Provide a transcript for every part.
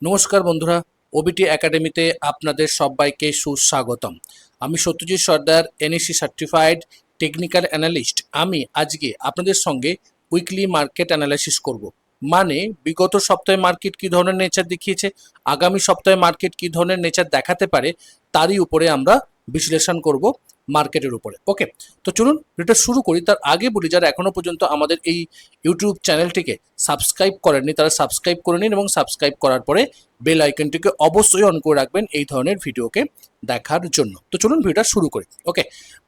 নমস্কার বন্ধুরা, ওবিটি একাডেমিতে আপনাদের সবাইকে সুস্বাগতম। আমি সত্যজিৎ সর্দার, এনএসসি সার্টিফাইড টেকনিক্যাল অ্যানালিস্ট। আমি আজকে আপনাদের সঙ্গে উইকলি মার্কেট অ্যানালাইসিস করব। মানে বিগত সপ্তাহে মার্কেট কী ধরনের নেচার দেখিয়েছে, আগামী সপ্তাহে মার্কেট কী ধরনের নেচার দেখাতে পারে, তারই উপরে আমরা বিশ্লেষণ করব মার্কেটের উপরে। ওকে, তো চলুন ভিডিওটা শুরু করি। তার আগে বলি, যারা এখনো পর্যন্ত আমাদের এই ইউটিউব চ্যানেলটিকে সাবস্ক্রাইব করেননি তারা সাবস্ক্রাইব করে নিন এবং সাবস্ক্রাইব করার পরে বেল আইকনটিকে অবশ্যই অন করে রাখবেন এই ধরনের ভিডিওকে দেখার জন্য। তো চলুন ভিডিওটা শুরু করি। ওকে,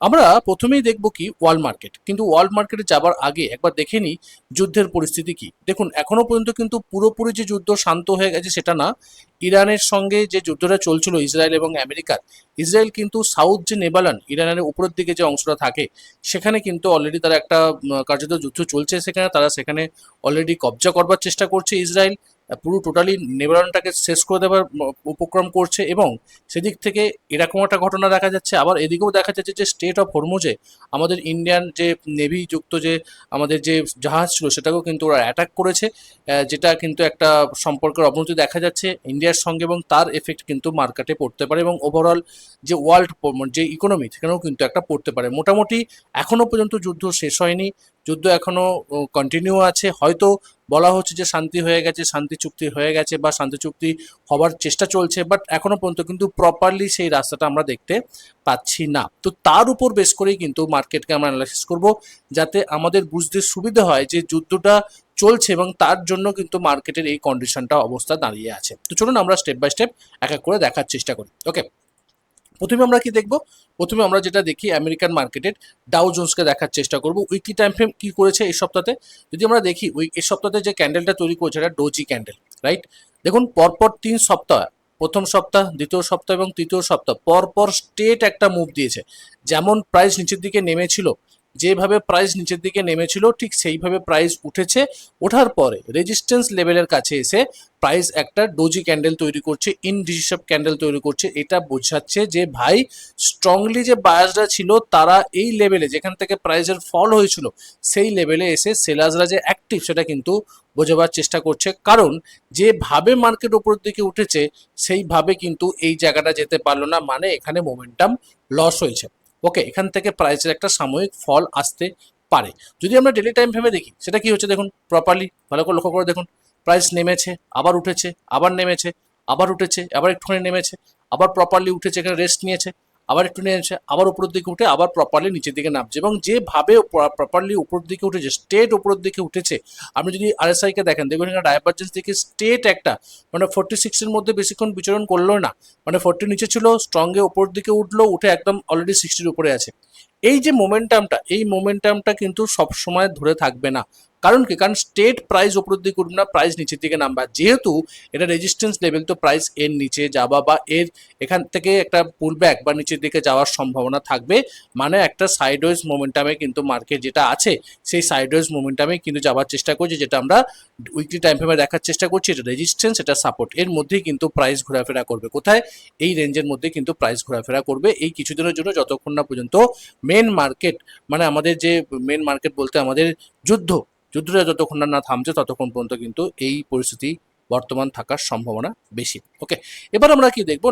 আমরা প্রথমেই দেখব কি ওয়ার্ল্ড মার্কেট। কিন্তু ওয়ার্ল্ড মার্কেটে যাবার আগে একবার দেখে নিই যুদ্ধের পরিস্থিতি কি। দেখুন, এখনো পর্যন্ত কিন্তু পুরোপুরি যে যুদ্ধ শান্ত হয়ে গেছে সেটা না। ইরানের সঙ্গে যে যুদ্ধটা চলছিল ইসরায়েল এবং আমেরিকার, ইসরায়েল কিন্তু সাউথ যে নেবালান, ইরানের উপরের দিকে যে অংশটা থাকে, সেখানে কিন্তু অলরেডি তারা একটা কার্যত যুদ্ধ চলছে। সেখানে অলরেডি কবজা করবার চেষ্টা করছে ইসরায়েল, পুরো টোটালি নেবারনটাকে শেষ করে দেওয়ার উপক্রম করছে। এবং সেদিক থেকে এরকম একটা ঘটনা দেখা যাচ্ছে। আবার এদিকেও দেখা যাচ্ছে যে স্টেট অফ হরমুজে আমাদের ইন্ডিয়ান যে নেভি যুক্ত যে আমাদের যে জাহাজ ছিল সেটাকেও কিন্তু ওরা অ্যাটাক করেছে, যেটা কিন্তু একটা সম্পর্কের অবনতি দেখা যাচ্ছে ইন্ডিয়ার সঙ্গে, এবং তার এফেক্ট কিন্তু মার্কেটে পড়তে পারে এবং ওভারঅল যে ওয়ার্ল্ড যে ইকোনমি সেখানেও কিন্তু একটা পড়তে পারে। মোটামুটি এখনো পর্যন্ত যুদ্ধ শেষ হয়নি, যুদ্ধ এখনো কন্টিনিউ আছে। হয়তো বলা হচ্ছে যে শান্তি হয়ে গেছে, শান্তি চুক্তি হয়ে গেছে বা শান্তি চুক্তি হবার চেষ্টা চলছে, বাট এখনো পর্যন্ত কিন্তু প্রপারলি সেই রাস্তাটা আমরা দেখতে পাচ্ছি না। তো তার উপর বেস করেই কিন্তু মার্কেটকে আমরা অ্যানালাইসিস করব, যাতে আমাদের বুঝতে সুবিধা হয় যে যুদ্ধটা চলছে এবং তার জন্য কিন্তু মার্কেটের এই কন্ডিশনটা অবস্থা দাঁড়িয়ে আছে। তো চলুন আমরা স্টেপ বাই স্টেপ এক এক করে দেখার চেষ্টা করি। ওকে, প্রথমে আমরা কি দেখব? প্রথমে আমরা যেটা দেখি আমেরিকান মার্কেটের ডাউ জোন্সকে দেখার চেষ্টা করব। উইকলি টাইম ফ্রেম কি করেছে এই সপ্তাহে যদি আমরা দেখি, এই সপ্তাহে যে ক্যান্ডেলটা তৈরি করেছে এটা ডোজি ক্যান্ডেল, রাইট? দেখুন, পরপর 3 সপ্তাহ, প্রথম সপ্তাহ, দ্বিতীয় সপ্তাহ এবং তৃতীয় সপ্তাহ পরপর স্টেট একটা মুভ দিয়েছে। যেমন প্রাইস নিচের দিকে নেমেছিল, যেভাবে প্রাইস নিচের দিকে নেমেছিল ঠিক সেইভাবে প্রাইস উঠেছে। ওঠার পরে রেজিস্ট্যান্স লেভেলের কাছে এসে প্রাইস একটা ডোজি ক্যান্ডেল তৈরি করছে, ইনডিসিসিভ ক্যান্ডেল তৈরি করছে। এটা বোঝাচ্ছে যে ভাই স্ট্রংলি যে বায়ার্সরা ছিল তারা এই লেভেলে যেখান থেকে প্রাইসের ফল হয়েছিল সেই লেভেলে এসে সেলার্সরা যে অ্যাক্টিভ সেটা কিন্তু বোঝাবার চেষ্টা করছে। কারণ যেভাবে মার্কেট উপরের দিকে উঠেছে সেইভাবে কিন্তু এই জায়গাটা যেতে পারলো না, মানে এখানে মোমেন্টাম লস হয়েছে। ওকে, এখান থেকে প্রাইসের একটা সাময়িক ফল আসতে পারে। যদি আমরা ডেলি টাইম ফ্রেমে দেখি সেটা কি হচ্ছে দেখুন, প্রপারলি ভালো করে লক্ষ্য করে দেখুন, প্রাইস নেমেছে, আবার উঠেছে, আবার নেমেছে, আবার উঠেছে, আবার একটুখানি নেমেছে, আবার প্রপারলি উঠেছে, এখানে রেস্ট নিয়েছে, আবার একটু নিয়েছে, আবার উপরের দিকে উঠে আবার প্রপারলি নিচের দিকে নামছে। এবং যেভাবে প্রপারলি উপরের দিকে উঠেছে, স্টেট উপরের দিকে উঠেছে, আপনি যদি আরএসআই কে দেখেন দেখবেন এখানে ডাইভারজেন্স থেকে স্টেট একটা, মানে 46-এর মধ্যে বেশিক্ষণ বিচরণ করলো না, মানে 40 নিচে ছিল, স্ট্রংয়ে উপরের দিকে উঠলো, উঠে একদম অলরেডি 60-এর উপরে আছে। এই যে মোমেন্টামটা, এই মোমেন্টামটা কিন্তু সব সময় ধরে থাকবে না। কারণ কি? কারণ স্টেট প্রাইস উপরের দিকে উঠবে না, প্রাইস নিচের দিকে নামবে। যেহেতু এটা রেজিস্ট্যান্স লেভেল, তো প্রাইস এর নিচে যাওয়া বা এর এখান থেকে একটা পুল ব্যাক বা নিচের দিকে যাওয়ার সম্ভাবনা থাকবে। মানে একটা সাইডওয়েজ মোমেন্টামে কিন্তু মার্কেট যেটা আছে সেই সাইডওয়েজ মোমেন্টামে কিন্তু যাওয়ার চেষ্টা করছে, যেটা আমরা উইকলি টাইম ফ্রেমে দেখার চেষ্টা করছি। এটা রেজিস্ট্যান্স, এটা সাপোর্ট, এর মধ্যেই কিন্তু প্রাইস ঘোরাফেরা করবে। কোথায়? এই রেঞ্জের মধ্যে কিন্তু প্রাইস ঘোরাফেরা করবে এই কিছুদিনের জন্য, যতক্ষণ না পর্যন্ত মেন মার্কেট, মানে আমাদের যে মেন মার্কেট বলতে আমাদের যুদ্ধটা যতক্ষণ না থামছে ততক্ষণ পর্যন্ত কিন্তু এই পরিস্থিতি বর্তমান থাকার সম্ভাবনা বেশি। ওকে, এবার আমরা কি দেখবো?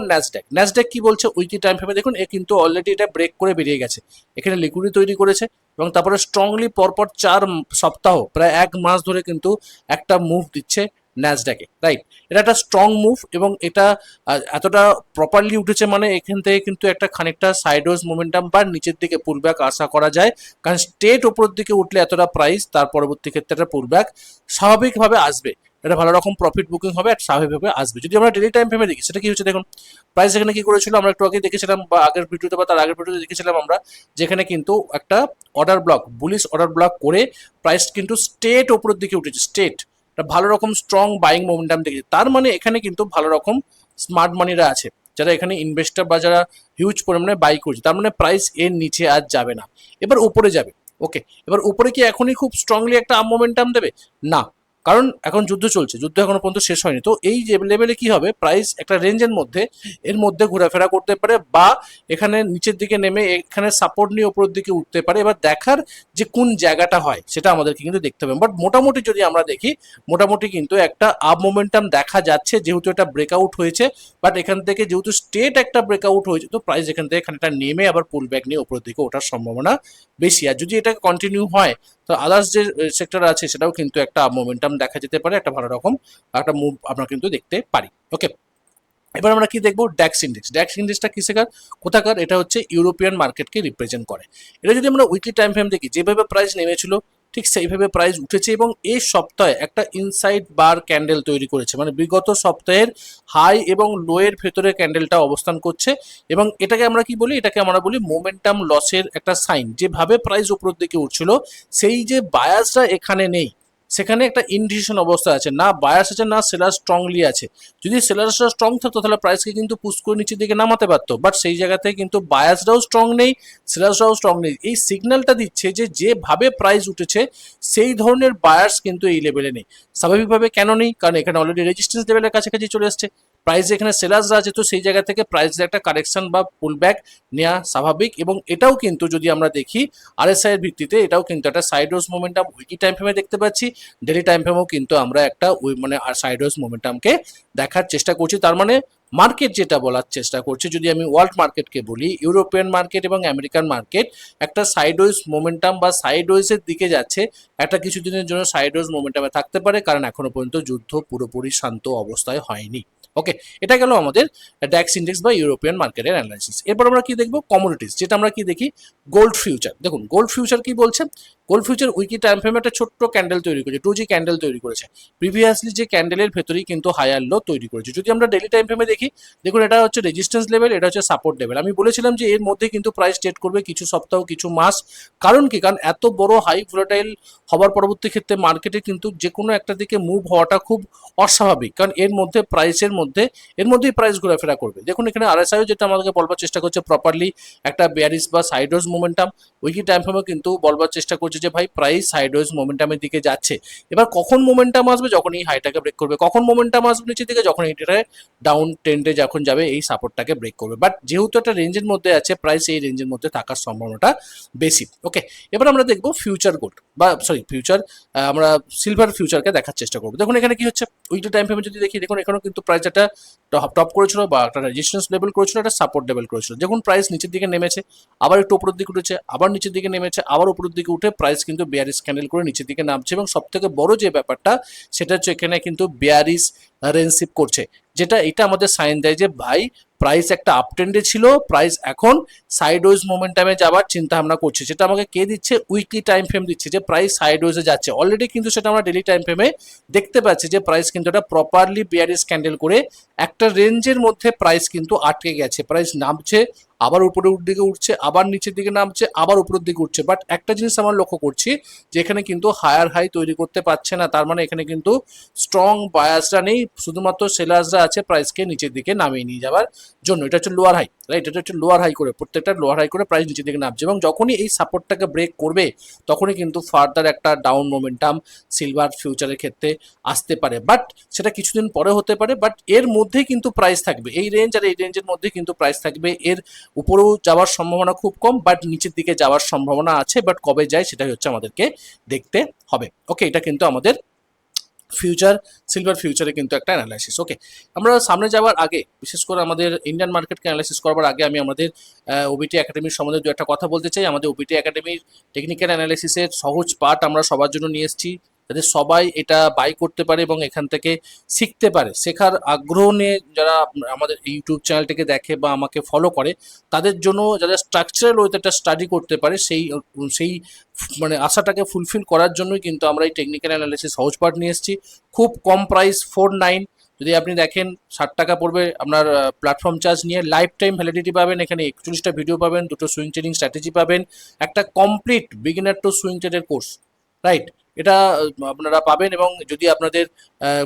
ন্যাসড্যাক কি বলছে উইকলি টাইম ফ্রেমে দেখুন, এ কিন্তু অলরেডি এটা ব্রেক করে বেরিয়ে গেছে, এখানে লিকুইডিটি তৈরি করেছে এবং তারপরে স্ট্রংলি পরপর 4 সপ্তাহ, প্রায় 1 মাস ধরে কিন্তু একটা মুভ দিচ্ছে ন্যাসড্যাকে, রাইট? এটা একটা স্ট্রং মুভ এবং এটা এতটা প্রপারলি উঠেছে, মানে এখান থেকে কিন্তু একটা খানিকটা সাইডওয়েজ মোমেন্টাম বা নিচের দিকে পুলব্যাক আশা করা যায়। কারণ স্টেট ওপরের দিকে উঠলে এতটা প্রাইস, তার পরবর্তী ক্ষেত্রে একটা পুলব্যাক স্বাভাবিকভাবে আসবে, এটা ভালো রকম প্রফিট বুকিং হবে আর স্বাভাবিকভাবে আসবে। যদি আমরা ডেলি টাইম ফ্রেমে দেখি সেটা কি হচ্ছে দেখুন, প্রাইস এখানে কি করেছিল আমরা একটু আগে দেখেছিলাম, বা আগের ভিডিওতে বা তার আগের ভিডিওতে দেখেছিলাম আমরা, যেখানে কিন্তু একটা order block, bullish order block করে প্রাইস কিন্তু স্টেট ওপরের দিকে উঠেছে, স্টেট ভালো রকম স্ট্রং বাইং মোমেন্টাম দেখেছে। তার মানে এখানে কিন্তু ভালো রকম স্মার্ট মানিরা আছে, যারা এখানে ইনভেস্টার বা যারা হিউজ পরিমাণে বাই করছে। তার মানে প্রাইস এর নিচে আর যাবে না, এবার উপরে যাবে। ওকে, এবার উপরে কি এখনই খুব স্ট্রংলি একটা আপ মোমেন্টাম দেবে? না, কারণ এখন যুদ্ধ চলছে, যুদ্ধ এখনো পর্যন্ত শেষ হয়নি। তো এই যে লেভেলে কি হবে, প্রাইস একটা রেঞ্জের মধ্যে এর মধ্যে ঘোরাফেরা করতে পারে, বা এখানে নিচের দিকে নেমে এখানে সাপোর্ট নিয়ে উপরের দিকে উঠতে পারে। এবার দেখার যে কোন জায়গাটা হয় সেটা আমাদেরকে কিন্তু দেখতে হবে। বাট মোটামুটি যদি আমরা দেখি, মোটামুটি কিন্তু একটা আপ মোমেন্টাম দেখা যাচ্ছে, যেহেতু এটা ব্রেকআউট হয়েছে। বাট এখান থেকে যেহেতু স্টেট একটা ব্রেকআউট হয়েছে, তো প্রাইস এখান থেকে খানিকটা নেমে আবার পুল ব্যাক নিয়ে উপরের দিকে ওঠার সম্ভাবনা বেশি। আর যদি এটা কন্টিনিউ হয়, তো আদার্স যে সেক্টর আছে সেটাও কিন্তু একটা মোমেন্টাম দেখা যেতে পারে, একটা ভালো রকম একটা মুভ আমরা কিন্তু দেখতে পারি। ওকে, এবার আমরা কি দেখবো, ড্যাক্স ইন্ডেক্স। ড্যাক্স ইন্ডেক্সটা কিসেকার, কোথাকার, এটা হচ্ছে ইউরোপিয়ান মার্কেটকে রিপ্রেজেন্ট করে। এটা যদি আমরা উইকলি টাইম ফ্রেম দেখি, যেভাবে প্রাইস নেমেছিল ঠিক সেইভাবে প্রাইস উঠেছে, এবং এই সপ্তাহে একটা ইনসাইড বার ক্যান্ডেল তৈরি করেছে, মানে বিগত সপ্তাহের হাই এবং লোয়ের ভেতরে ক্যান্ডেলটা অবস্থান করছে। এবং এটাকে আমরা কি বলি, এটাকে আমরা বলি মোমেন্টাম লসের একটা সাইন। যেভাবে প্রাইস উপরের দিকে উঠছিল, সেই যে বায়াসটা এখানে নেই, সেখানে একটা ইনডিসিশন অবস্থা আছে, না বায়াস আছে না সেলার স্ট্রংলি আছে। যদি সেলার্সরা স্ট্রং থাকতো তাহলে প্রাইসকে কিন্তু পুশ করে নিচের দিকে নামাতে পারতো, বাট সেই জায়গাতে কিন্তু বায়াসরাও স্ট্রং নেই, সেলার্সরাও স্ট্রং নেই। এই সিগন্যালটা দিচ্ছে যে যেভাবে প্রাইস উঠেছে সেই ধরনের বায়ার্স কিন্তু এই লেভেলে নেই। স্বাভাবিকভাবে কেন নেই, কারণ এখানে অলরেডি রেজিস্ট্যান্স লেভেলের কাছাকাছি চলে আসছে, প্রাইস এখানে সেলার্সরা আছে, তো সেই জায়গা থেকে প্রাইসের একটা কারেকশন বা পুল ব্যাক নেওয়া স্বাভাবিক। এবং এটাও কিন্তু যদি আমরা দেখি আরএসআই এর ভিত্তিতে, এটাও কিন্তু একটা সাইডওয়েজ মোমেন্টাম উইকলি টাইম ফ্রেমে দেখতে পাচ্ছি। ডেলি টাইম ফ্রেমেও কিন্তু আমরা একটা মানে সাইডওয়েজ মোমেন্টামকে দেখার চেষ্টা করছি। তার মানে মার্কেট যেটা বলার চেষ্টা করছে, যদি আমি ওয়ার্ল্ড মার্কেটকে বলি, ইউরোপিয়ান মার্কেট এবং আমেরিকান মার্কেট একটা সাইডওয়েজ মোমেন্টাম বা সাইডওয়েজের দিকে যাচ্ছে। একটা কিছুদিনের জন্য সাইডওয়েজ মোমেন্টামে থাকতে পারে, কারণ এখনো পর্যন্ত যুদ্ধ পুরোপুরি শান্ত অবস্থায় হয়নি। ওকে, এটা গেল আমাদের ড্যাক্স ইন্ডেক্স বা ইউরোপিয়ান মার্কেটের অ্যানালাইসিস। এরপর আমরা কি দেখবো, কমোডিটিস, যেটা আমরা কি দেখি, গোল্ড ফিউচার। দেখুন গোল্ড ফিউচার কি বলছে, গোল্ড ফিউচার উইকলি টাইম ফ্রেমে একটা ছোট্ট ক্যান্ডেল তৈরি করেছে, 2G ক্যান্ডেল তৈরি করেছে। প্রিভিয়াসলি যে ক্যান্ডেলের ভেতরেই কিন্তু হায়ার লো তৈরি করেছে। যদি আমরা ডেলি টাইম ফ্রেমে দেখি, দেখুন এটা হচ্ছে রেজিস্ট্যান্স লেভেল, এটা হচ্ছে সাপোর্ট লেভেল। আমি বলেছিলাম যে এর মধ্যে কিন্তু প্রাইস ট্রেড করবে কিছু সপ্তাহ কিছু মাস। কারণ কি, কারণ এত বড় হাই ভোলাটাইল হবার পরবর্তী ক্ষেত্রে মার্কেটে কিন্তু যে কোনো একটা দিকে মুভ হওয়াটা খুব অস্বাভাবিক, কারণ এর মধ্যে প্রাইসের মধ্যে এর মধ্যেই প্রাইস ঘোরাফেরা করবে। দেখুন এখানে আরএসআই যেটা আমাদেরকে বলবার চেষ্টা করছে, প্রপারলি একটা বেয়ারিশ বা সাইডওয়েজ মোমেন্টাম। উইকলি টাইম ফ্রেমে কিন্তু বলবার চেষ্টা করছে যে ভাই প্রাইস সাইডওয়েজ মোমেন্টামের দিকে যাচ্ছে। এবার কখন মোমেন্টাম আসবে, যখন এই হাইটাকে ব্রেক করবে। কখন মোমেন্টাম আসবে নিচের দিকে, যখন এটা ডাউন ট্রেন্ডে যখন যাবে, এই সাপোর্টটাকে ব্রেক করবে। বাট যেহেতু একটা রেঞ্জের মধ্যে আছে, প্রাইস এই রেঞ্জের মধ্যে থাকার সম্ভাবনাটা বেশি। ওকে, এবার আমরা দেখবো ফিউচার গোল্ড বা সরি ফিউচার, আমরা সিলভার ফিউচারকে দেখার চেষ্টা করবো। দেখুন এখানে কি হচ্ছে, উইকলি টাইম ফ্রেমে যদি দেখি, দেখুন এখানেও কিন্তু প্রাইস একটা টপ করেছিল বা একটা রেজিস্ট্যান্স লেভেল করেছিল, একটা সাপোর্ট লেভেল করেছিল। যখন প্রাইস নিচের দিকে নেমেছে, আবার একটু উপরের দিকে উঠেছে, আবার নিচের দিকে নেমেছে, আবার উপরের দিকে উঠে প্রাইস কিন্তু বেয়ারিশ ক্যান্ডেল করে নিচের দিকে নামছে। এবং সব থেকে বড় যে ব্যাপারটা, সেটা হচ্ছে এখানে কিন্তু বেয়ারিশ রেনশিপ করছে, যেটা এটা আমাদের সাইন দেয় যে ভাই প্রাইস একটা আপ ট্রেন্ডে ছিল, প্রাইস এখন সাইডওয়েজ মোমেন্টামে যাবার চিন্তা ভাবনা করছে। যেটা আমাকে কে দিচ্ছে, উইকলি টাইম ফ্রেম দিচ্ছে যে প্রাইস সাইডওয়েজে যাচ্ছে। অলরেডি কিন্তু সেটা আমরা ডেলি টাইম ফ্রেমে দেখতে পাচ্ছি যে প্রাইস কিন্তু এটা প্রপারলি বেয়ারিশ ক্যান্ডেল করে একটা রেঞ্জের মধ্যে প্রাইস কিন্তু আটকে গেছে। প্রাইস নামছে, আবার উপরের দিকে উঠছে, আবার নিচের দিকে নামছে, আবার উপরের দিকে উঠছে। বাট একটা জিনিস আমরা লক্ষ্য করছি যে এখানে কিন্তু হায়ার হাই তৈরি করতে পারছে না। তার মানে এখানে কিন্তু স্ট্রং বায়াসরা নেই, শুধুমাত্র সেলার্সরা আছে প্রাইসকে নিচের দিকে নামিয়ে নিয়ে যাওয়ার জন্য। এটা হচ্ছে লোয়ার হাই, রাইট? এটা হচ্ছে লোয়ার হাই করে, প্রত্যেকটা লোয়ার হাই করে প্রাইস নিচের দিকে নামছে। এবং যখনই এই সাপোর্টটাকে ব্রেক করবে, তখনই কিন্তু ফার্দার একটা ডাউন মোমেন্টাম সিলভার ফিউচারের ক্ষেত্রে আসতে পারে। বাট সেটা কিছুদিন পরে হতে পারে, বাট এর মধ্যেই কিন্তু প্রাইস থাকবে, এই রেঞ্জ আর এই রেঞ্জের মধ্যে কিন্তু প্রাইস থাকবে। এর উপরেও যাওয়ার সম্ভাবনা খুব কম, বাট নিচের দিকে যাওয়ার সম্ভাবনা আছে। বাট কবে যায় সেটাই হচ্ছে আমাদেরকে দেখতে হবে। ওকে, এটা কিন্তু আমাদের ফিউচার, সিলভার ফিউচারে কিন্তু একটা অ্যানালাইসিস। ওকে, আমরা সামনে যাওয়ার আগে, বিশেষ করে আমাদের ইন্ডিয়ান মার্কেটকে অ্যানালাইসিস করবার আগে, আমি আমাদের ওবিটি একাডেমির সম্বন্ধে দু একটা কথা বলতে চাই। আমাদের ওবিটি একাডেমির টেকনিক্যাল অ্যানালাইসিসের সহজ পার্ট আমরা সবার জন্য নিয়ে এসেছি, যাতে সবাই এটা বাই করতে পারে এবং এখান থেকে শিখতে পারে। শেখার আগ্রহ নিয়ে যারা আমাদের ইউটিউব চ্যানেলটিকে দেখে বা আমাকে ফলো করে, তাদের জন্য যারা স্ট্রাকচারাল ওয়েতে একটা স্টাডি করতে পারে, সেই সেই মানে আশাটাকে ফুলফিল করার জন্যই কিন্তু আমরা এই টেকনিক্যাল অ্যানালাইসিস সহজ পার্ট নিয়ে এসেছি। খুব কম প্রাইস, 49। যদি আপনি দেখেন 60 টাকা পড়বে আপনার প্ল্যাটফর্ম চার্জ নিয়ে। লাইফ টাইম ভ্যালিডিটি পাবেন, এখানে 41টা ভিডিও পাবেন, 2টো সুইং ট্রেডিং স্ট্র্যাটেজি পাবেন, একটা কমপ্লিট বিগিনার টু সুইং ট্রেডের কোর্স, রাইট? এটা আপনারা পাবেন। এবং যদি আপনাদের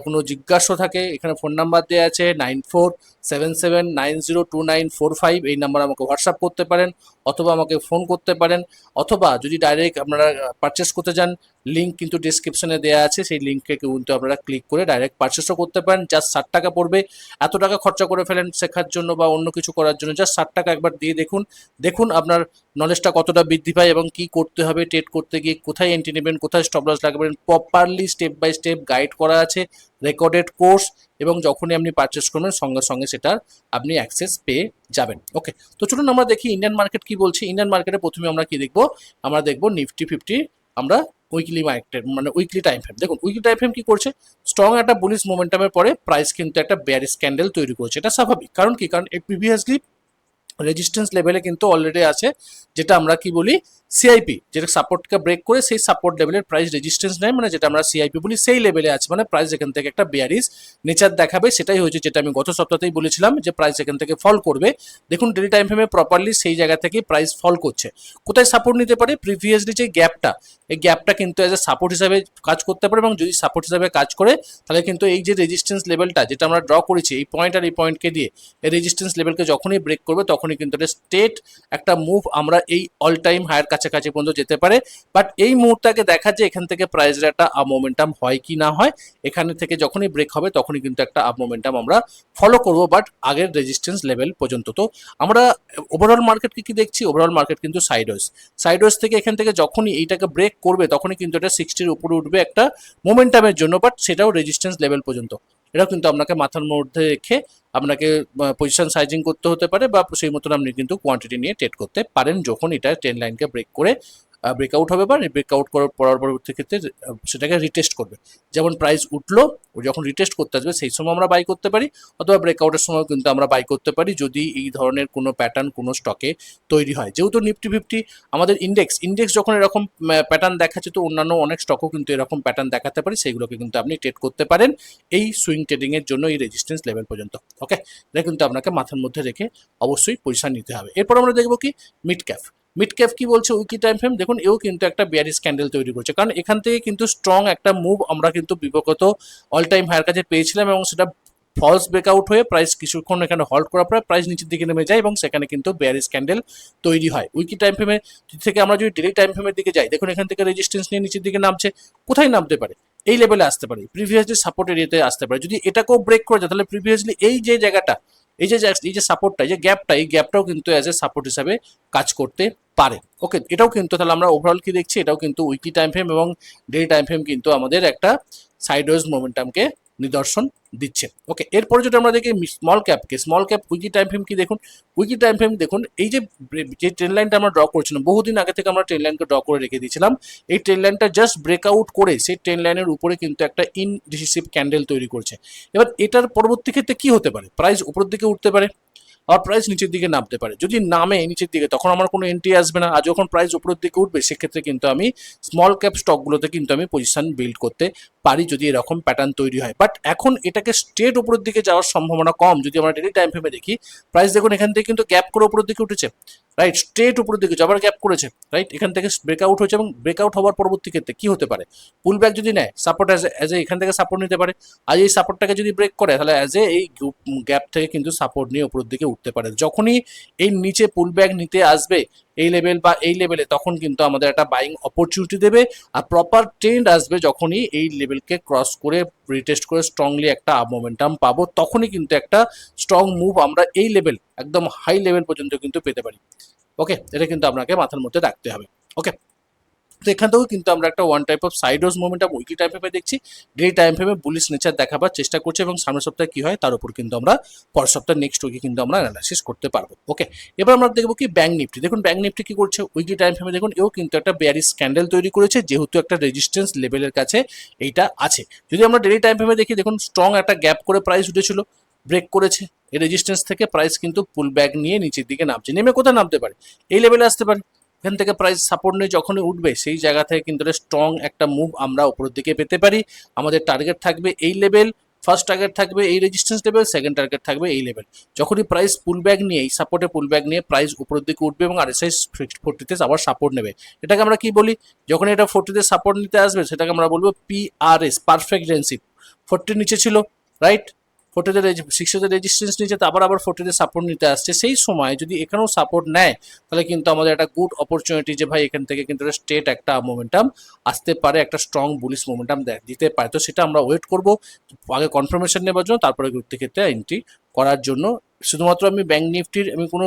কোনো জিজ্ঞাসা থাকে, এখানে ফোন নাম্বার দেওয়া আছে 9477902945, এই নাম্বার আমাকে হোয়াটসঅ্যাপ করতে পারেন। অথবা আমাকে ফোন করতে পারেন, অথবা যদি ডাইরেক্ট আপনারা পারচেস করতে যান, লিঙ্ক কিন্তু ডিসক্রিপশনে দেওয়া আছে, সেই লিঙ্কে কিন্তু আপনারা ক্লিক করে ডাইরেক্ট পারচেসও করতে পারেন। জাস্ট 60 টাকা পড়বে। এত টাকা খরচা করে ফেলেন শেখার জন্য বা অন্য কিছু করার জন্য, জাস্ট 60 টাকা একবার দিয়ে দেখুন, দেখুন আপনার নলেজটা কতটা বৃদ্ধি পায় এবং কি করতে হবে ট্রেড করতে গিয়ে, কোথায় এন্ট্রি নেবেন, কোথায় স্টপ লস লাগাবেন, properly step by step guide করা আছে, রেকর্ডেড কোর্স, এবং যখনই আপনি পারচেস করবেন সঙ্গে সঙ্গে সেটার আপনি অ্যাক্সেস পেয়ে যাবেন। ওকে, তো চলুন আমরা দেখি ইন্ডিয়ান মার্কেট কি বলছে। ইন্ডিয়ান মার্কেটে প্রথমে আমরা কি দেখবো, আমরা দেখবো নিফটি 50, আমরা উইকলি মার্কেট মানে উইকলি টাইম ফ্রেম। দেখুন উইকলি টাইম ফ্রেম কি করছে, স্ট্রং একটা বুলিশ মোমেন্টামের পরে প্রাইস কিন্তু একটা বেয়ারিশ ক্যান্ডেল তৈরি করছে। এটা স্বাভাবিক, কারণ কি, কারণ প্রিভিয়াসলি রেজিস্ট্যান্স লেভেলে কিন্তু অলরেডি আছে, যেটা আমরা কি বলি সিআইপি, যেটা সাপোর্টকে ব্রেক করে সেই সাপোর্ট লেভেলের প্রাইস রেজিস্ট্যান্স নেয়, মানে যেটা আমরা সিআইপি বলি, সেই লেভেলে আছে, মানে প্রাইস এখান থেকে একটা বেয়ারিশ নেচার দেখাবে। সেটাই হয়েছে, যেটা আমি গত সপ্তাহতেই বলেছিলাম যে প্রাইস এখান থেকে ফল করবে। দেখুন ডেলি টাইম ফ্রেমে প্রপারলি সেই জায়গা থেকে প্রাইস ফল করছে। কোথায় সাপোর্ট নিতে পারে, প্রিভিয়াসলি যে গ্যাপটা, এই গ্যাপটা কিন্তু এজ এ সাপোর্ট হিসাবে কাজ করতে পারে, এবং যদি সাপোর্ট হিসাবে কাজ করে তাহলে কিন্তু এই যে রেজিস্ট্যান্স লেভেলটা যেটা আমরা ড্র করেছি, এই পয়েন্ট আর এই পয়েন্টকে দিয়ে এই রেজিস্ট্যান্স লেভেলকে যখনই ব্রেক করবে তখনই কিন্তু এটা স্টেট একটা মুভ আমরা এই অল টাইম হায়ার কাছাকাছি পর্যন্ত যেতে পারে। বাট এই মুহূর্তটাকে দেখা যে এখান থেকে প্রাইসের একটা আপ মোমেন্টাম হয় কি না হয়, এখানে থেকে যখনই ব্রেক হবে তখনই কিন্তু একটা আপ মোমেন্টাম আমরা ফলো করব, বাট আগের রেজিস্ট্যান্স লেভেল পর্যন্ত। তো আমরা ওভারঅল মার্কেটকে কি দেখছি, ওভারঅল মার্কেট কিন্তু সাইডওয়েজ থেকে এখান থেকে যখনই এইটাকে ব্রেক করবে তখনই কিন্তু এটা 60-র উপরে উঠবে একটা মোমেন্টামের জন্য, বাট সেটাও রেজিস্ট্যান্স লেভেল পর্যন্ত। এটাও কিন্তু আপনাকে মাথার মধ্যে রেখে আপনাকে পজিশন সাইজিং করতে হতে পারে, বা সেই মতন আপনি কিন্তু কোয়ান্টিটি নিয়ে ট্রেড করতে পারেন যখন এটা ট্রেন লাইনকে ব্রেক করে ব্রেকআউট হবে, বা ব্রেকআউট করার পরবর্তী ক্ষেত্রে সেটাকে রিটেস্ট করবে। যেমন প্রাইস উঠলো, ও যখন রিটেস্ট করতে আসবে সেই সময় আমরা বাই করতে পারি, অথবা ব্রেকআউটের সময় কিন্তু আমরা বাই করতে পারি যদি এই ধরনের কোনো প্যাটার্ন কোনো স্টকে তৈরি হয়। যেহেতু নিফটি 50 আমাদের ইন্ডেক্স যখন এরকম প্যাটার্ন দেখাচ্ছে, তো অন্যান্য অনেক স্টকও কিন্তু এরকম প্যাটার্ন দেখাতে পারে, সেইগুলোকে কিন্তু আপনি ট্রেড করতে পারেন এই সুইং ট্রেডিং এর জন্য এই রেজিস্ট্যান্স লেভেল পর্যন্ত। ওকে, এটা কিন্তু আপনাকে মাথার মধ্যে রেখে অবশ্যই পজিশন নিতে হবে। এরপর আমরা দেখবো কি মিড ক্যাপ কি বলছে উইকলি টাইম ফ্রেম। দেখুন এও কিন্তু একটা বিয়ারিশ ক্যান্ডেল তৈরি করছে, কারণ এখান থেকে কিন্তু স্ট্রং একটা মুভ আমরা কিন্তু বিগত অল টাইম হায়ার কাছে পেয়েছিলাম, এবং সেটা ফলস ব্রেকআউট হয়ে প্রাইস কিছুক্ষণ এখানে হল্ট করার পরে প্রাইস নিচের দিকে নেমে যায়, এবং সেখানে কিন্তু বেয়ারিশ ক্যান্ডেল তৈরি হয়। উইকলি টাইম ফ্রেমে থেকে আমরা যদি ডেলি টাইম ফ্রেমের দিকে যাই, দেখুন এখান থেকে রেজিস্ট্যান্স নিয়ে নিচের দিকে নামছে। কোথায় নামতে পারে, এই লেভেলে আসতে পারে, প্রিভিয়াসলি সাপোর্ট এরিয়াতে আসতে পারে। যদি এটাকেও ব্রেক করে যায় তাহলে প্রিভিয়াসলি এই যে জায়গাটা, এই যে সাপোর্টটা, এই যে গ্যাপটা, এই গ্যাপটাও কিন্তু অ্যাজ এ সাপোর্ট হিসাবে কাজ করতে পারে। ওকে, এটাও কিন্তু তাহলে আমরা ওভারঅল কি দেখছি, এটাও কিন্তু উইকলি টাইম ফ্রেম এবং ডেলি টাইম ফ্রেম কিন্তু আমাদের একটা সাইডওয়েজ মোমেন্টামকে নিদর্শন দিচ্ছে। ওকে, এরপরে যদি আমরা দেখি small cap weekly time frame কি, দেখুন উইকলি টাইম ফ্রেম দেখুন এই যে ট্রেন লাইনটা আমরা ড্র করেছিলাম, বহুদিন আগে থেকে আমরা ট্রেন লাইনকে ড্র করে রেখে দিয়েছিলাম, এই ট্রেন লাইনটা জাস্ট ব্রেকআউট করে সেই ট্রেন লাইনের উপরে কিন্তু একটা ইনডিসিসিভ ক্যান্ডেল তৈরি করছে। এবার এটার পরবর্তী ক্ষেত্রে কি হতে পারে, প্রাইস উপরের দিকে উঠতে পারে, আর প্রাইস নিচের দিকে নামতে পারে। যদি নামে নিচের দিকে তখন আমার কোনো এন্ট্রি আসবে না, আর যখন প্রাইস উপরের দিকে উঠবে সেক্ষেত্রে কিন্তু আমি স্মল ক্যাপ স্টকগুলোতে কিন্তু আমি পজিশন বিল্ড করতে পারি যদি এরকম প্যাটার্ন তৈরি হয়। বাট এখন এটাকে স্ট্রেট উপরের দিকে যাওয়ার সম্ভাবনা কম। যদি আমরা ডেলি টাইম ফ্রেমে দেখি, প্রাইস দেখুন এখান থেকে কিন্তু গ্যাপ করে উপরের দিকে উঠেছে, রাইট, স্ট্রেট উপরের দিকে যাবার গ্যাপ করেছে, রাইট, এখান থেকে ব্রেকআউট হয়েছে, এবং ব্রেকআউট হওয়ার পরবর্তী ক্ষেত্রে কি হতে পারে, পুল ব্যাক যদি নেয়, সাপোর্ট অ্যাজ এ এখান থেকে সাপোর্ট নিতে পারে। আর এই সাপোর্টটাকে যদি ব্রেক করে তাহলে অ্যাজ এ এই গ্যাপ থেকে কিন্তু সাপোর্ট নিয়ে উপরের দিকে উঠতে পারে। যখনই এই নিচে পুল ব্যাক নিতে আসবে এই লেভেল বা এই লেভেলে, তখন কিন্তু আমাদের একটা বাইং অপরচুনিটি দেবে। আর প্রপার ট্রেন্ড আসবে যখনই এই লেভেলকে ক্রস করে রিটেস্ট করে স্ট্রংলি একটা আপ মোমেন্টাম পাবো, তখনই কিন্তু একটা স্ট্রং মুভ আমরা এই লেভেল একদম হাই লেভেল পর্যন্ত কিন্তু পেতে পারি। ওকে, এটা কিন্তু আপনাকে মাথার মধ্যে রাখতে হবে। ওকে, তো এখান থেকেও কিন্তু আমরা একটা one type of sideways momentum weekly time ফ্রেমে দেখছি, ডেলি টাইম ফ্রেমে বুলিশ নেচার দেখাবার চেষ্টা করছে, এবং সামনের সপ্তাহে কি হয় তার উপর কিন্তু আমরা পরের সপ্তাহে নেক্সট উইকে কিন্তু আমরা অ্যানালাইসিস করতে পারবো। ওকে, এবার আমরা দেখবো কি ব্যাংক নিফটি। দেখুন ব্যাংক নিফটি কি করছে উইকলি টাইম ফ্রেমে, দেখুন এও কিন্তু একটা বেয়ারিশ ক্যান্ডেল তৈরি করেছে, যেহেতু একটা রেজিস্ট্যান্স লেভেলের কাছে এইটা আছে। যদি আমরা ডেলি টাইম ফ্রেমে দেখি, দেখুন স্ট্রং একটা গ্যাপ করে প্রাইস উঠেছিল, ব্রেক করেছে এই রেজিস্ট্যান্স থেকে, প্রাইস কিন্তু পুল ব্যাক নিয়ে নিচের দিকে নামছে। নেমে কোথায় নামতে পারে, এই লেভেলে আসতে পারে। এখান থেকে প্রাইস সাপোর্ট নিয়ে যখনই উঠবে সেই জায়গা থেকে কিন্তু স্ট্রং একটা মুভ আমরা উপরের দিকে পেতে পারি। আমাদের টার্গেট থাকবে এই লেভেল, ফার্স্ট টার্গেট থাকবে এই রেজিস্ট্যান্স লেভেল, সেকেন্ড টার্গেট থাকবে এই লেভেল। যখনই প্রাইস পুল ব্যাক নিয়ে এই সাপোর্টে পুল ব্যাক নিয়ে প্রাইস উপরের দিকে উঠবে এবং RSI 40-তে আবার সাপোর্ট নেবে, এটাকে আমরা কি বলি, যখন এটা 40-তে সাপোর্ট নিতে আসবে সেটাকে আমরা বলবো PRS, পারফেক্ট রেঞ্জ। 40-র নিচে ছিল, রাইট, 40 60 রেজিস্ট্যান্স নিচে আবার 40 সাপোর্ট নিতে আসছে, সেই সময় যদি এখানেও সাপোর্ট নেয় তাহলে কিন্তু আমাদের একটা গুড অপরচুনিটি যে ভাই এখান থেকে কিন্তু স্টেট একটা মোমেন্টাম আসতে পারে, একটা স্ট্রং বুলিশ মোমেন্টাম দিতে পারে। তো সেটা আমরা ওয়েট করব আগে কনফার্মেশন নেবার জন্য, তারপরে ঘুরতে ক্ষেত্রে এন্ট্রি করার জন্য। শুধুমাত্র আমি ব্যাংক নিফটির আমি কোনো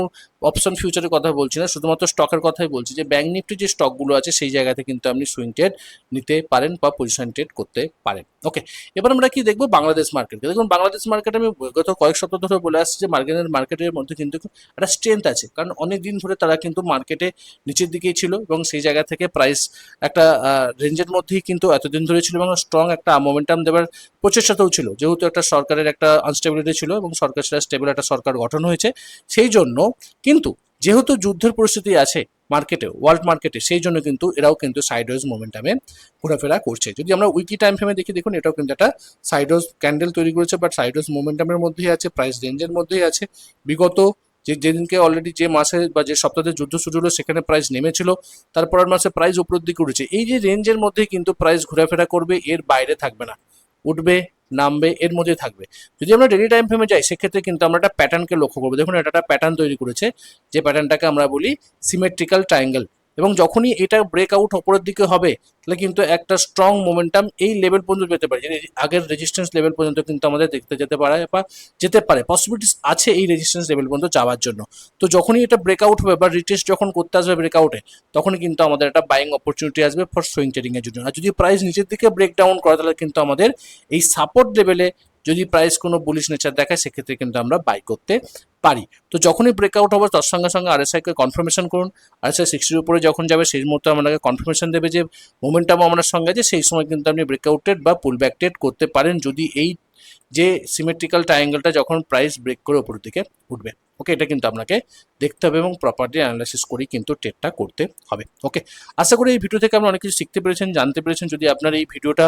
অপশন ফিউচারের কথা বলছি না, শুধুমাত্র স্টকের কথাই বলছি যে ব্যাংক নিফটির যে স্টকগুলো আছে সেই জায়গাতে কিন্তু আপনি সুইং ট্রেড নিতে পারেন বা পজিশন ট্রেড করতে পারেন। ওকে, এবার আমরা কি দেখবো বাংলাদেশ মার্কেটকে। দেখুন বাংলাদেশ মার্কেট আমি গত কয়েক সপ্তাহ ধরে বলে আসছি যে মার্কেটের মধ্যে কিন্তু একটা স্ট্রেংথ আছে, কারণ অনেক দিন ধরে তারা কিন্তু মার্কেটে নিচের দিকেই ছিল এবং সেই জায়গা থেকে প্রাইস একটা রেঞ্জের মধ্যেই কিন্তু এতদিন ধরে ছিল এবং স্ট্রং একটা মোমেন্টাম দেওয়ার প্রচেষ্টাতেও ছিল, যেহেতু একটা সরকারের একটা আনস্টেবিলিটি ছিল এবং সরকার সেটা স্টেবল একটা সরকার গঠন হয়েছে সেই জন্য। কিন্তু যেহেতু যুদ্ধের পরিস্থিতি আছে মার্কেটে, ওয়ার্ল্ড মার্কেটে, সেই জন্য কিন্তু এরাও কিন্তু সাইডওয়েজ মোমেন্টামে ঘোরাফেরা করছে। যদি আমরা উইকলি টাইম ফ্রেমে দেখি, দেখুন এটাও কিন্তু একটা সাইডওয়েজ ক্যান্ডেল তৈরি করেছে, বাট সাইডওয়েজ মোমেন্টামের মধ্যেই আছে, প্রাইস রেঞ্জের মধ্যেই আছে। বিগত যেদিনকে অলরেডি যে মাসে বা যে সপ্তাহে যুদ্ধ শুরু হলো সেখানে প্রাইস নেমেছিল, তারপরের মাসে প্রাইস উপরের দিকে উঠেছে। এই যে রেঞ্জের মধ্যেই কিন্তু প্রাইস ঘোরাফেরা করবে, এর বাইরে থাকবে না, উঠবে নামবে এর মধ্যে থাকবে। যদি আমরা ডেলি টাইম ফ্রেমে যাই সেক্ষেত্রে কিন্তু আমরা একটা প্যাটার্নকে লক্ষ্য করবো। দেখুন এটা একটা প্যাটার্ন তৈরি করেছে, যে প্যাটার্নটাকে আমরা বলি সিমেট্রিক্যাল ট্রায়াঙ্গেল, এবং যখনই এটা ব্রেকআউট ওপরের দিকে হবে তাহলে কিন্তু একটা স্ট্রং মোমেন্টাম এই লেভেল পর্যন্ত পেতে পারে, যে আগের রেজিস্ট্যান্স লেভেল পর্যন্ত কিন্তু আমাদের দেখতে যেতে পারে পসিবিলিটিস আছে এই রেজিস্ট্যান্স লেভেল পর্যন্ত যাওয়ার জন্য। তো যখনই এটা ব্রেকআউট হবে বা রিটেস্ট যখন করতে আসবে ব্রেকআউটে, তখনই কিন্তু আমাদের একটা বাইং অপরচুনিটি আসবে ফর সুইং ট্রেডিং এর জন্য। আর যদি প্রাইস নিচের দিকে ব্রেকডাউন করে তাহলে কিন্তু আমাদের এই সাপোর্ট লেভেলে যদি প্রাইস কোনো বুলিশ নেচার দেখায় সেক্ষেত্রে কিন্তু আমরা বাই করতে পারি। তো যখনই ব্রেকআউট হবে তার সঙ্গে সঙ্গে আরএসআইকে কনফার্মেশন করুন। আরএসআই 60 উপরে যখন যাবে সেই মুহূর্তে আপনাকে কনফার্মেশন দেবে যে মোমেন্টাম আপনার সঙ্গে আছে, সেই সময় কিন্তু আপনি ব্রেকআউট ট্রেড বা পুল ব্যাক ট্রেড করতে পারেন, যদি এই যে সিমেট্রিক্যাল ট্রায়াঙ্গেলটা যখন প্রাইস ব্রেক করে উপরের দিকে উঠবে। ওকে, এটা কিন্তু আপনাকে দেখতে হবে এবং প্রপারলি অ্যানালাইসিস করেই কিন্তু ট্রেডটা করতে হবে। ওকে, আশা করি এই ভিডিও থেকে আপনি অনেক কিছু শিখতে পেরেছেন, জানতে পেরেছেন। যদি আপনার এই ভিডিওটা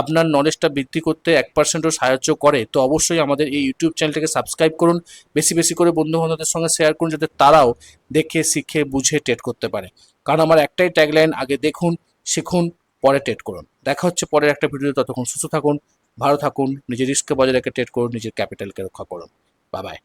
আপনার নলেজটা বৃদ্ধি করতে 1%ও সাহায্য করে তো অবশ্যই আমাদের এই ইউটিউব চ্যানেলটাকে সাবস্ক্রাইব করুন, বেশি বেশি করে বন্ধু বান্ধবদের সঙ্গে শেয়ার করুন, যাতে তারাও দেখে শিখে বুঝে ট্রেড করতে পারে। কারণ আমার একটাই ট্যাগলাইন, আগে দেখুন, শিখুন, পরে ট্রেড করুন। দেখা হচ্ছে পরের একটা ভিডিও, ততক্ষণ সুস্থ থাকুন, ভালো থাকুন, নিজের রিস্ককে বজায় রেখে ট্রেড করুন, নিজের ক্যাপিটালকে রক্ষা করুন। Bye bye.